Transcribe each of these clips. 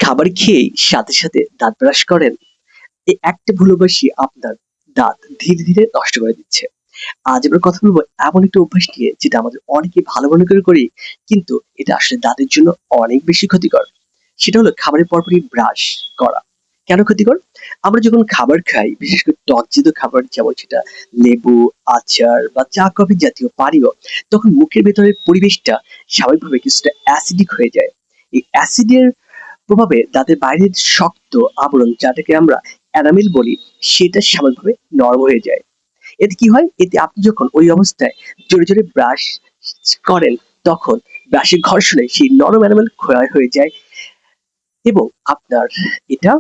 খাবার খেয়েই সাথে সাথে দাঁত ব্রাশ করেন? এই একটা ভুল অভ্যাসই আপনার দাঁত ধীরে ধীরে নষ্ট করে দিচ্ছে। আজ আমরা কথা বলবো এমন একটা অভ্যাস নিয়ে যেটা আমাদের অনেকে ভালো মনে করে করি, কিন্তু এটা আসলে দাঁতের জন্য অনেক বেশি ক্ষতিকর। সেটা হলো খাবারের পরপরই ব্রাশ করা। কেন ক্ষতিকর? আমরা যখন খাবার খাই, বিশেষ করে টকজাত খাবার যেমন সেটা লেবু, আচার বা চা কফি জাতীয় পানীয়, তখন মুখের ভেতরের পরিবেশটা স্বাভাবিকভাবে কিছুটা অ্যাসিডিক হয়ে যায়। এই অ্যাসিডের প্রভাবে দাঁতের বাইরের শক্ত আবরণ, যাটাকে আমরা এনামেল বলি, সেটা স্বাভাবিকভাবে নরম হয়ে যায়। এতে কি হয়? এতে আপনি যখন ওই অবস্থায় জোরে জোরে ব্রাশ করেন, তখন ব্রাশের ঘর্ষণে সেই নরম এনামেল ক্ষয় হয়ে যায় এবং আপনার এটা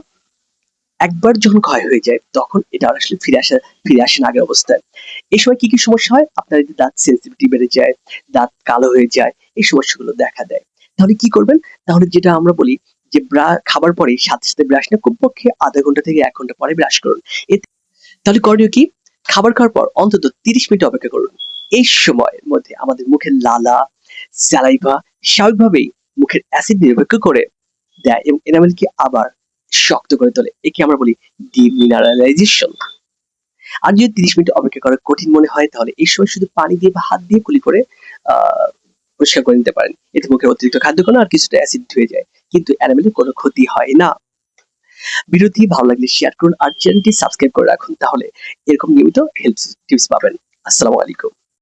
একবার যখন ক্ষয় হয়ে যায়, তখন এটা আর আসলে ফিরে আসে না আগের অবস্থায়। এই সময় কি কি সমস্যা হয়? আপনার এই যে দাঁত সেনসিটিভিটি বেড়ে যায়, দাঁত কালো হয়ে যায়, এই সমস্যাগুলো দেখা দেয়। তাহলে কি করবেন? তাহলে যেটা আমরা বলি যে খাবার পরে সাথে সাথে ব্রাশ না, কমপক্ষে আধা ঘন্টা থেকে ১ ঘন্টা পরে ব্রাশ করুন। এতে তাহলে করণীয় কি? খাবার খাওয়ার পর অন্তত ৩০ মিনিট অপেক্ষা করুন। এই সময়ের মধ্যে আমাদের মুখের লালা, স্যালাইভা স্বাভাবিকভাবেই মুখের অ্যাসিড নির্ভর করে দেয় এবং এনামেলকে আবার শক্ত করে তোলে। একে আমরা বলি ডিমিনারালাইজেশন। আর যদি ৩০ মিনিট অপেক্ষা করা কঠিন মনে হয়, তাহলে এই সময় শুধু পানি দিয়ে বা হাত দিয়ে কুলি করে পরিষ্কার করে নিতে পারেন। এতে মুখের অতিরিক্ত খাদ্যকণা আর কিছুটা অ্যাসিড ধুয়ে যায়, কিন্তু এনামেলের কোনো ক্ষতি হয় না। ভিডিওটি ভালো লাগলে শেয়ার করুন আর চ্যানেলটি সাবস্ক্রাইব করে রাখুন, তাহলে এরকম নিয়মিত হেল্প টিপস পাবেন। আসসালামু আলাইকুম।